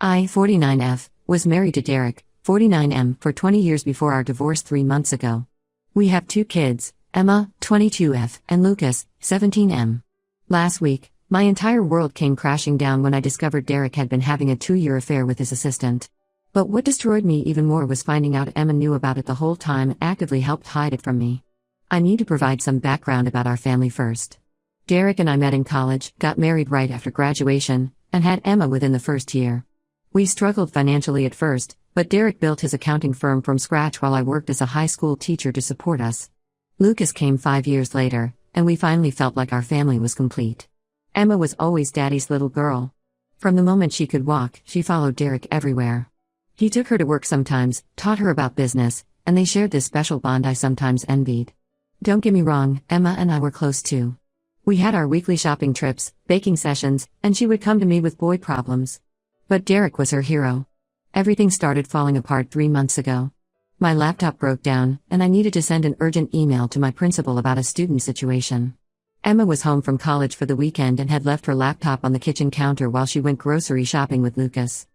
I, 49F, was married to Derek, 49M, for 20 years before our divorce 3 months ago. We have 2 kids, Emma, 22F, and Lucas, 17M. Last week, my entire world came crashing down when I discovered Derek had been having a 2-year affair with his assistant. But what destroyed me even more was finding out Emma knew about it the whole time and actively helped hide it from me. I need to provide some background about our family first. Derek and I met in college, got married right after graduation, and had Emma within the first year. We struggled financially at first, but Derek built his accounting firm from scratch while I worked as a high school teacher to support us. Lucas came 5 years later, and we finally felt like our family was complete. Emma was always Daddy's little girl. From the moment she could walk, she followed Derek everywhere. He took her to work sometimes, taught her about business, and they shared this special bond I sometimes envied. Don't get me wrong, Emma and I were close too. We had our weekly shopping trips, baking sessions, and she would come to me with boy problems. But Derek was her hero. Everything started falling apart 3 months ago. My laptop broke down, and I needed to send an urgent email to my principal about a student situation. Emma was home from college for the weekend and had left her laptop on the kitchen counter while she went grocery shopping with Lucas.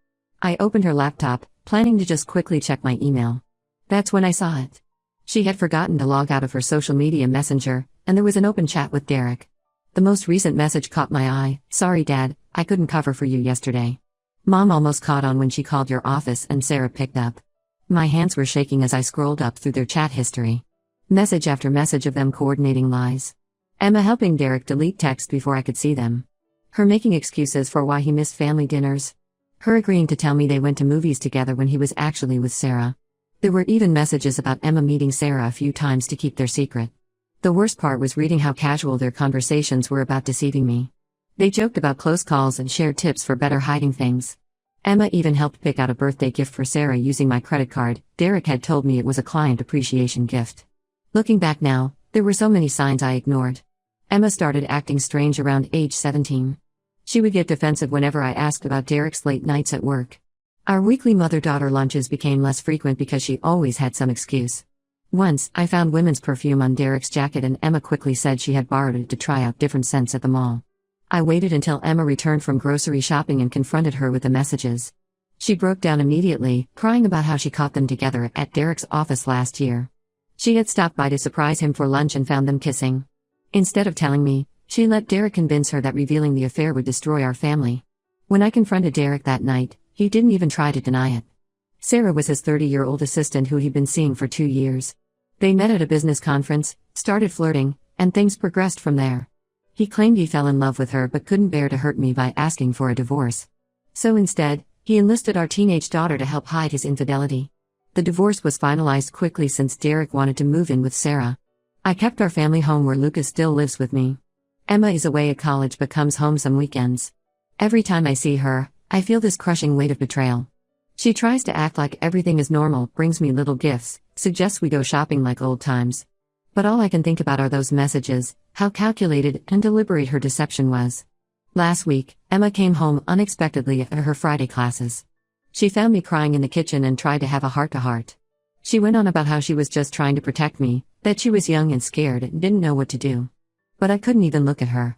I opened her laptop, planning to just quickly check my email. That's when I saw it. She had forgotten to log out of her social media messenger, and there was an open chat with Derek. The most recent message caught my eye. "Sorry, Dad, I couldn't cover for you yesterday." Mom almost caught on when she called your office and Sarah picked up. My hands were shaking as I scrolled up through their chat history. Message after message of them coordinating lies. Emma helping Derek delete texts before I could see them. Her making excuses for why he missed family dinners. Her agreeing to tell me they went to movies together when he was actually with Sarah. There were even messages about Emma meeting Sarah a few times to keep their secret. The worst part was reading how casual their conversations were about deceiving me. They joked about close calls and shared tips for better hiding things. Emma even helped pick out a birthday gift for Sarah using my credit card. Derek had told me it was a client appreciation gift. Looking back now, there were so many signs I ignored. Emma started acting strange around age 17. She would get defensive whenever I asked about Derek's late nights at work. Our weekly mother-daughter lunches became less frequent because she always had some excuse. Once, I found women's perfume on Derek's jacket and Emma quickly said she had borrowed it to try out different scents at the mall. I waited until Emma returned from grocery shopping and confronted her with the messages. She broke down immediately, crying about how she caught them together at Derek's office last year. She had stopped by to surprise him for lunch and found them kissing. Instead of telling me, she let Derek convince her that revealing the affair would destroy our family. When I confronted Derek that night, he didn't even try to deny it. Sarah was his 30-year-old assistant who he'd been seeing for 2 years. They met at a business conference, started flirting, and things progressed from there. He claimed he fell in love with her but couldn't bear to hurt me by asking for a divorce. So instead, he enlisted our teenage daughter to help hide his infidelity. The divorce was finalized quickly since Derek wanted to move in with Sarah. I kept our family home where Lucas still lives with me. Emma is away at college but comes home some weekends. Every time I see her, I feel this crushing weight of betrayal. She tries to act like everything is normal, brings me little gifts, suggests we go shopping like old times. But all I can think about are those messages, how calculated and deliberate her deception was. Last week, Emma came home unexpectedly after her Friday classes. She found me crying in the kitchen and tried to have a heart-to-heart. She went on about how she was just trying to protect me, that she was young and scared and didn't know what to do. But I couldn't even look at her.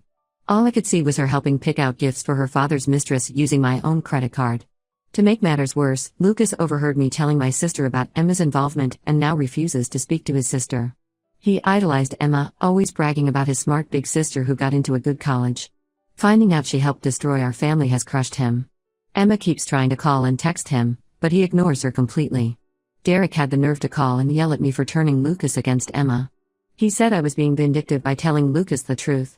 All I could see was her helping pick out gifts for her father's mistress using my own credit card. To make matters worse, Lucas overheard me telling my sister about Emma's involvement and now refuses to speak to his sister. He idolized Emma, always bragging about his smart big sister who got into a good college. Finding out she helped destroy our family has crushed him. Emma keeps trying to call and text him, but he ignores her completely. Derek had the nerve to call and yell at me for turning Lucas against Emma. He said I was being vindictive by telling Lucas the truth.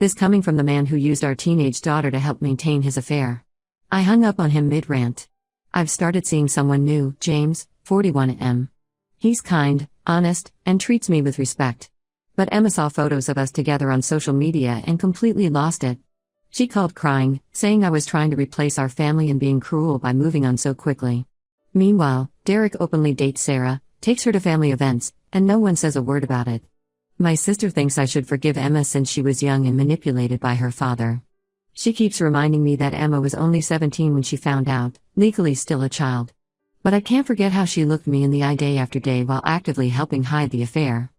This coming from the man who used our teenage daughter to help maintain his affair. I hung up on him mid-rant. I've started seeing someone new, James, 41M. He's kind, honest, and treats me with respect. But Emma saw photos of us together on social media and completely lost it. She called crying, saying I was trying to replace our family and being cruel by moving on so quickly. Meanwhile, Derek openly dates Sarah, takes her to family events, and no one says a word about it. My sister thinks I should forgive Emma since she was young and manipulated by her father. She keeps reminding me that Emma was only 17 when she found out, legally still a child. But I can't forget how she looked me in the eye day after day while actively helping hide the affair.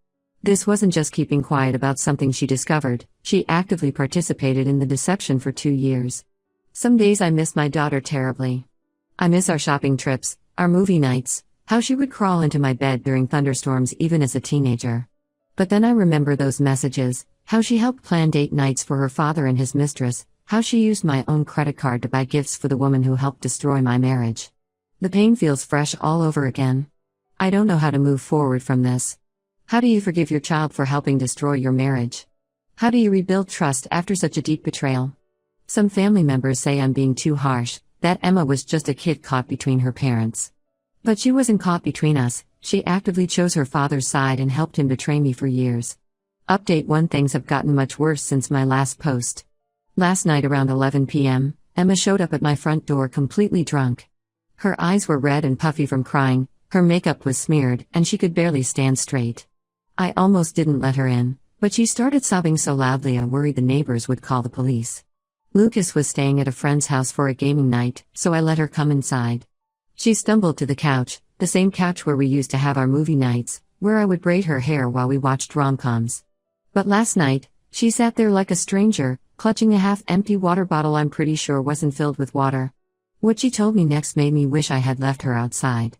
This wasn't just keeping quiet about something she discovered, she actively participated in the deception for 2 years. Some days I miss my daughter terribly. I miss our shopping trips, our movie nights, how she would crawl into my bed during thunderstorms even as a teenager. But then I remember those messages, how she helped plan date nights for her father and his mistress, how she used my own credit card to buy gifts for the woman who helped destroy my marriage. The pain feels fresh all over again. I don't know how to move forward from this. How do you forgive your child for helping destroy your marriage? How do you rebuild trust after such a deep betrayal? Some family members say I'm being too harsh, that Emma was just a kid caught between her parents. But she wasn't caught between us, she actively chose her father's side and helped him betray me for years. Update 1: Things have gotten much worse since my last post. Last night around 11 p.m., Emma showed up at my front door completely drunk. Her eyes were red and puffy from crying, her makeup was smeared, and she could barely stand straight. I almost didn't let her in, but she started sobbing so loudly I worried the neighbors would call the police. Lucas was staying at a friend's house for a gaming night, so I let her come inside. She stumbled to the couch, the same couch where we used to have our movie nights, where I would braid her hair while we watched rom-coms. But last night, she sat there like a stranger, clutching a half-empty water bottle I'm pretty sure wasn't filled with water. What she told me next made me wish I had left her outside.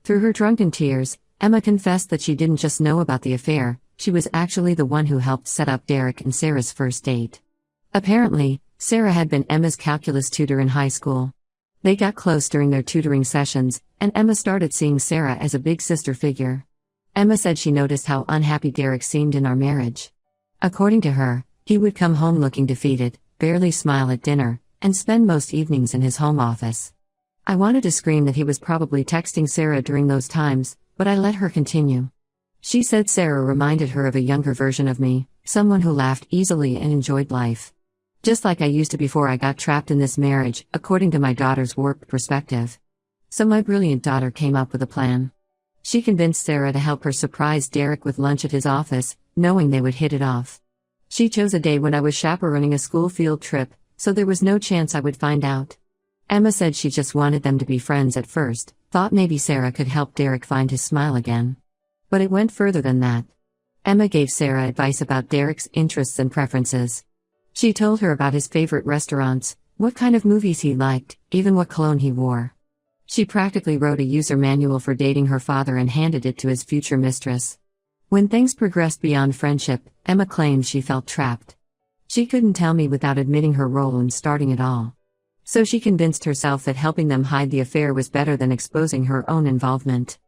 Through her drunken tears, Emma confessed that she didn't just know about the affair, she was actually the one who helped set up Derek and Sarah's first date. Apparently, Sarah had been Emma's calculus tutor in high school. They got close during their tutoring sessions, and Emma started seeing Sarah as a big sister figure. Emma said she noticed how unhappy Derek seemed in our marriage. According to her, he would come home looking defeated, barely smile at dinner, and spend most evenings in his home office. I wanted to scream that he was probably texting Sarah during those times, but I let her continue. She said Sarah reminded her of a younger version of me, someone who laughed easily and enjoyed life. Just like I used to before I got trapped in this marriage, according to my daughter's warped perspective. So my brilliant daughter came up with a plan. She convinced Sarah to help her surprise Derek with lunch at his office, knowing they would hit it off. She chose a day when I was chaperoning a school field trip, so there was no chance I would find out. Emma said she just wanted them to be friends at first, thought maybe Sarah could help Derek find his smile again. But it went further than that. Emma gave Sarah advice about Derek's interests and preferences. She told her about his favorite restaurants, what kind of movies he liked, even what cologne he wore. She practically wrote a user manual for dating her father and handed it to his future mistress. When things progressed beyond friendship, Emma claimed she felt trapped. She couldn't tell me without admitting her role in starting it all. So she convinced herself that helping them hide the affair was better than exposing her own involvement.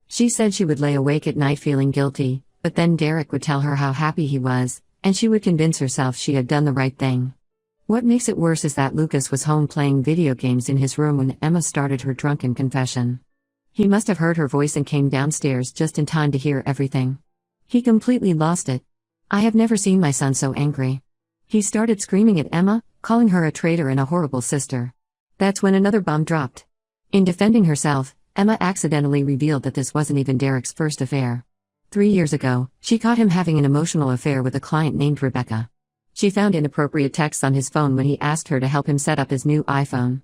She said she would lay awake at night feeling guilty, but then Derek would tell her how happy he was, and she would convince herself she had done the right thing. What makes it worse is that Lucas was home playing video games in his room when Emma started her drunken confession. He must have heard her voice and came downstairs just in time to hear everything. He completely lost it. I have never seen my son so angry. He started screaming at Emma, calling her a traitor and a horrible sister. That's when another bomb dropped. In defending herself, Emma accidentally revealed that this wasn't even Derek's first affair. 3 years ago, she caught him having an emotional affair with a client named Rebecca. She found inappropriate texts on his phone when he asked her to help him set up his new iPhone.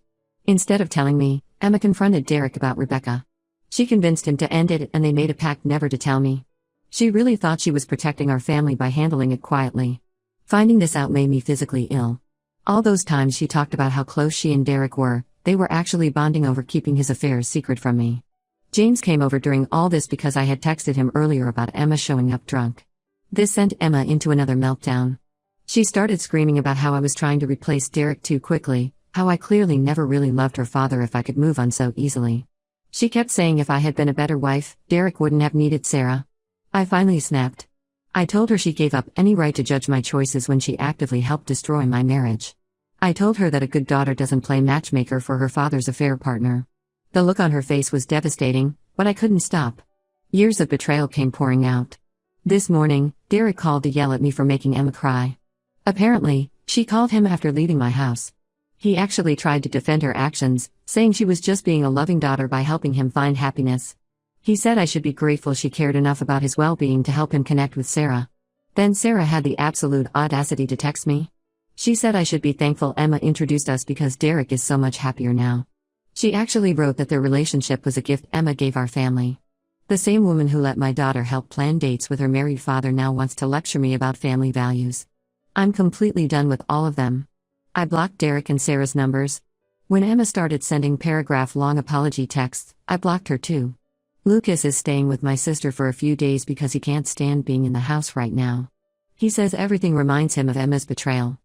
Instead of telling me, Emma confronted Derek about Rebecca. She convinced him to end it and they made a pact never to tell me. She really thought she was protecting our family by handling it quietly. Finding this out made me physically ill. All those times she talked about how close she and Derek were, they were actually bonding over keeping his affairs secret from me. James came over during all this because I had texted him earlier about Emma showing up drunk. This sent Emma into another meltdown. She started screaming about how I was trying to replace Derek too quickly, how I clearly never really loved her father if I could move on so easily. She kept saying if I had been a better wife, Derek wouldn't have needed Sarah. I finally snapped. I told her she gave up any right to judge my choices when she actively helped destroy my marriage. I told her that a good daughter doesn't play matchmaker for her father's affair partner. The look on her face was devastating, but I couldn't stop. Years of betrayal came pouring out. This morning, Derek called to yell at me for making Emma cry. Apparently, she called him after leaving my house. He actually tried to defend her actions, saying she was just being a loving daughter by helping him find happiness. He said I should be grateful she cared enough about his well-being to help him connect with Sarah. Then Sarah had the absolute audacity to text me. She said I should be thankful Emma introduced us because Derek is so much happier now. She actually wrote that their relationship was a gift Emma gave our family. The same woman who let my daughter help plan dates with her married father now wants to lecture me about family values. I'm completely done with all of them. I blocked Derek and Sarah's numbers. When Emma started sending paragraph-long apology texts, I blocked her too. Lucas is staying with my sister for a few days because he can't stand being in the house right now. He says everything reminds him of Emma's betrayal.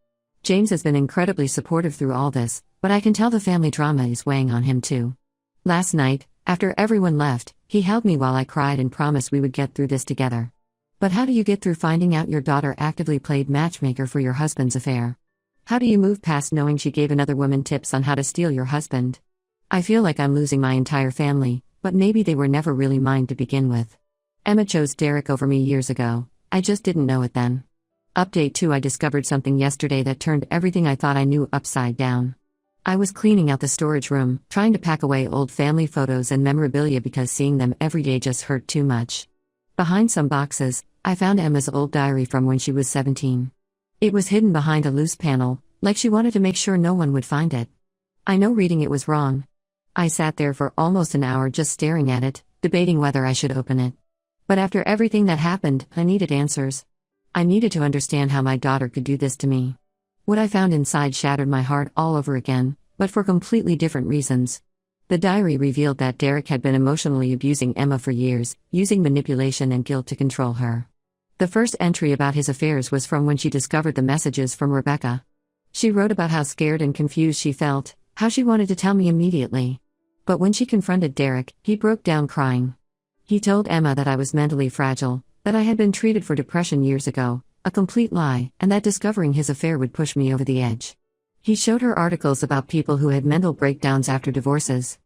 James has been incredibly supportive through all this, but I can tell the family drama is weighing on him too. Last night, after everyone left, he held me while I cried and promised we would get through this together. But how do you get through finding out your daughter actively played matchmaker for your husband's affair? How do you move past knowing she gave another woman tips on how to steal your husband? I feel like I'm losing my entire family, but maybe they were never really mine to begin with. Emma chose Derek over me years ago. I just didn't know it then. Update 2: I discovered something yesterday that turned everything I thought I knew upside down. I was cleaning out the storage room, trying to pack away old family photos and memorabilia because seeing them every day just hurt too much. Behind some boxes, I found Emma's old diary from when she was 17. It was hidden behind a loose panel, like she wanted to make sure no one would find it. I know reading it was wrong. I sat there for almost an hour just staring at it, debating whether I should open it. But after everything that happened, I needed answers. I needed to understand how my daughter could do this to me. What I found inside shattered my heart all over again, but for completely different reasons. The diary revealed that Derek had been emotionally abusing Emma for years, using manipulation and guilt to control her. The first entry about his affairs was from when she discovered the messages from Rebecca. She wrote about how scared and confused she felt, how she wanted to tell me immediately. But when she confronted Derek, he broke down crying. He told Emma that I was mentally fragile, that I had been treated for depression years ago, a complete lie, and that discovering his affair would push me over the edge. He showed her articles about people who had mental breakdowns after divorces.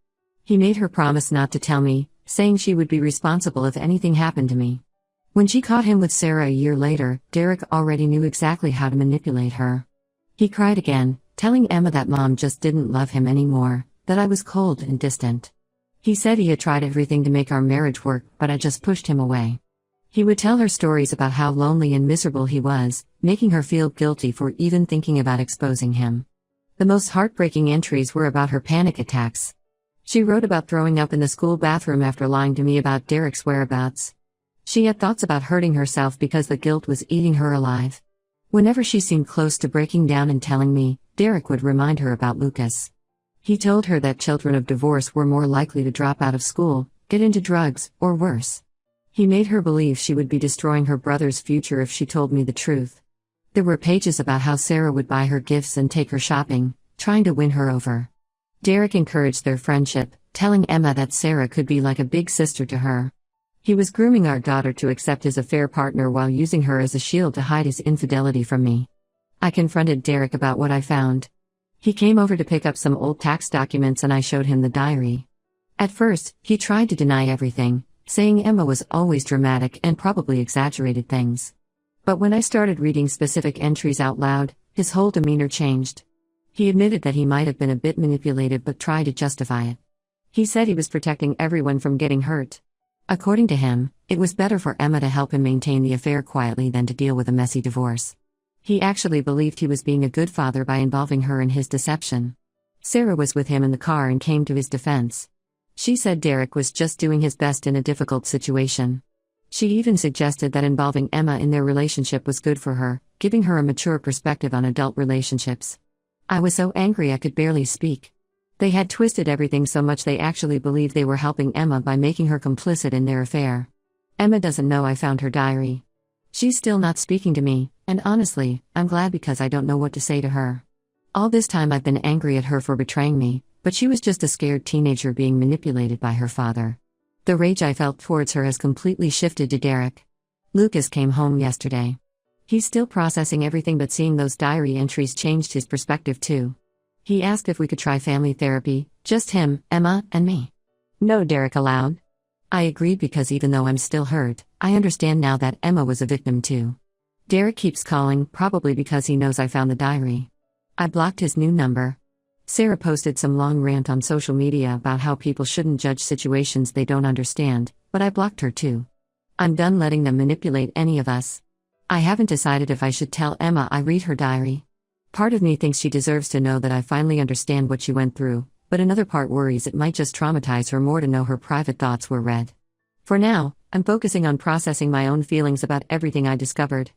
He made her promise not to tell me, saying she would be responsible if anything happened to me. When she caught him with Sarah a year later, Derek already knew exactly how to manipulate her. He cried again, telling Emma that mom just didn't love him anymore, that I was cold and distant. He said he had tried everything to make our marriage work, but I just pushed him away. He would tell her stories about how lonely and miserable he was, making her feel guilty for even thinking about exposing him. The most heartbreaking entries were about her panic attacks. She wrote about throwing up in the school bathroom after lying to me about Derek's whereabouts. She had thoughts about hurting herself because the guilt was eating her alive. Whenever she seemed close to breaking down and telling me, Derek would remind her about Lucas. He told her that children of divorce were more likely to drop out of school, get into drugs, or worse. He made her believe she would be destroying her brother's future if she told me the truth. There were pages about how Sarah would buy her gifts and take her shopping, trying to win her over. Derek encouraged their friendship, telling Emma that Sarah could be like a big sister to her. He was grooming our daughter to accept his affair partner while using her as a shield to hide his infidelity from me. I confronted Derek about what I found. He came over to pick up some old tax documents and I showed him the diary. At first, he tried to deny everything, saying Emma was always dramatic and probably exaggerated things. But when I started reading specific entries out loud, his whole demeanor changed. He admitted that he might have been a bit manipulated but tried to justify it. He said he was protecting everyone from getting hurt. According to him, it was better for Emma to help him maintain the affair quietly than to deal with a messy divorce. He actually believed he was being a good father by involving her in his deception. Sarah was with him in the car and came to his defense. She said Derek was just doing his best in a difficult situation. She even suggested that involving Emma in their relationship was good for her, giving her a mature perspective on adult relationships. I was so angry I could barely speak. They had twisted everything so much they actually believed they were helping Emma by making her complicit in their affair. Emma doesn't know I found her diary. She's still not speaking to me, and honestly, I'm glad because I don't know what to say to her. All this time I've been angry at her for betraying me, but she was just a scared teenager being manipulated by her father. The rage I felt towards her has completely shifted to Derek. Lucas came home yesterday. He's still processing everything, but seeing those diary entries changed his perspective too. He asked if we could try family therapy, just him, Emma, and me. No, Derek allowed. I agreed because even though I'm still hurt, I understand now that Emma was a victim too. Derek keeps calling, probably because he knows I found the diary. I blocked his new number. Sarah posted some long rant on social media about how people shouldn't judge situations they don't understand, but I blocked her too. I'm done letting them manipulate any of us. I haven't decided if I should tell Emma I read her diary. Part of me thinks she deserves to know that I finally understand what she went through, but another part worries it might just traumatize her more to know her private thoughts were read. For now, I'm focusing on processing my own feelings about everything I discovered.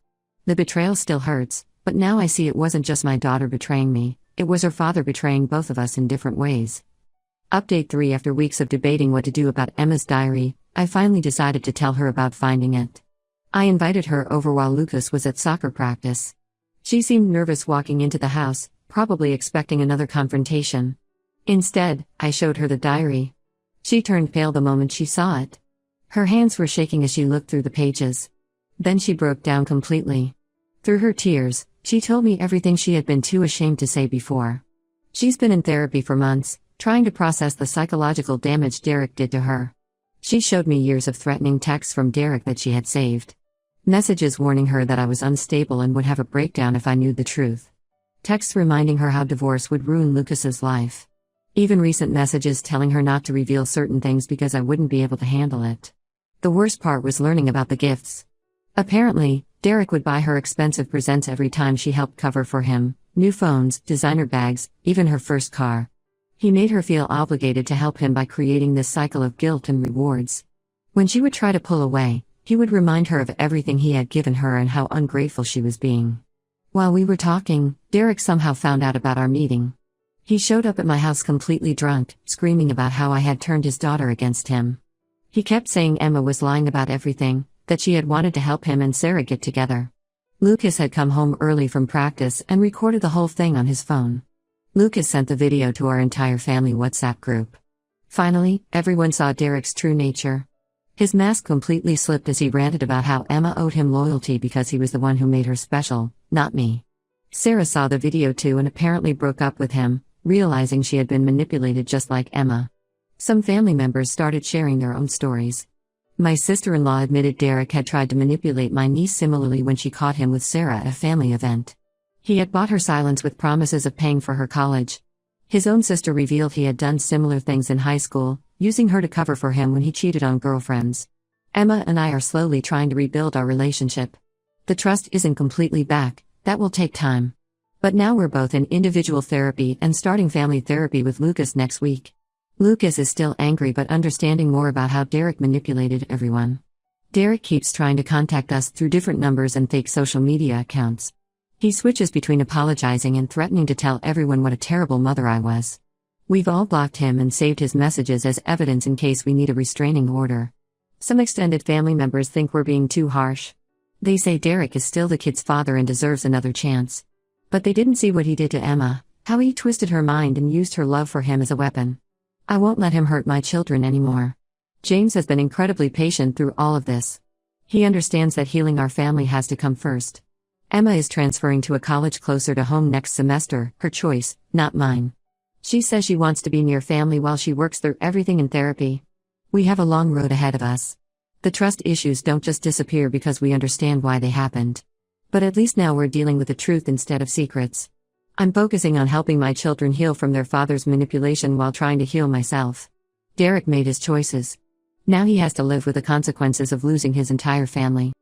The betrayal still hurts, but now I see it wasn't just my daughter betraying me, it was her father betraying both of us in different ways. Update 3: After weeks of debating what to do about Emma's diary, I finally decided to tell her about finding it. I invited her over while Lucas was at soccer practice. She seemed nervous walking into the house, probably expecting another confrontation. Instead, I showed her the diary. She turned pale the moment she saw it. Her hands were shaking as she looked through the pages. Then she broke down completely. Through her tears, she told me everything she had been too ashamed to say before. She's been in therapy for months, trying to process the psychological damage Derek did to her. She showed me years of threatening texts from Derek that she had saved. Messages warning her that I was unstable and would have a breakdown if I knew the truth. Texts reminding her how divorce would ruin Lucas's life. Even recent messages telling her not to reveal certain things because I wouldn't be able to handle it. The worst part was learning about the gifts. Apparently, Derek would buy her expensive presents every time she helped cover for him: new phones, designer bags, even her first car. He made her feel obligated to help him by creating this cycle of guilt and rewards. When she would try to pull away, he would remind her of everything he had given her and how ungrateful she was being. While we were talking, Derek somehow found out about our meeting. He showed up at my house completely drunk, screaming about how I had turned his daughter against him. He kept saying Emma was lying about everything, that she had wanted to help him and Sarah get together. Lucas had come home early from practice and recorded the whole thing on his phone. Lucas sent the video to our entire family WhatsApp group. Finally, everyone saw Derek's true nature. His mask completely slipped as he ranted about how Emma owed him loyalty because he was the one who made her special, not me. Sarah saw the video too and apparently broke up with him, realizing she had been manipulated just like Emma. Some family members started sharing their own stories. My sister-in-law admitted Derek had tried to manipulate my niece similarly when she caught him with Sarah at a family event. He had bought her silence with promises of paying for her college. His own sister revealed he had done similar things in high school, using her to cover for him when he cheated on girlfriends. Emma and I are slowly trying to rebuild our relationship. The trust isn't completely back, that will take time. But now we're both in individual therapy and starting family therapy with Lucas next week. Lucas is still angry but understanding more about how Derek manipulated everyone. Derek keeps trying to contact us through different numbers and fake social media accounts. He switches between apologizing and threatening to tell everyone what a terrible mother I was. We've all blocked him and saved his messages as evidence in case we need a restraining order. Some extended family members think we're being too harsh. They say Derek is still the kid's father and deserves another chance. But they didn't see what he did to Emma, how he twisted her mind and used her love for him as a weapon. I won't let him hurt my children anymore. James has been incredibly patient through all of this. He understands that healing our family has to come first. Emma is transferring to a college closer to home next semester, her choice, not mine. She says she wants to be near family while she works through everything in therapy. We have a long road ahead of us. The trust issues don't just disappear because we understand why they happened. But at least now we're dealing with the truth instead of secrets. I'm focusing on helping my children heal from their father's manipulation while trying to heal myself. Derek made his choices. Now he has to live with the consequences of losing his entire family.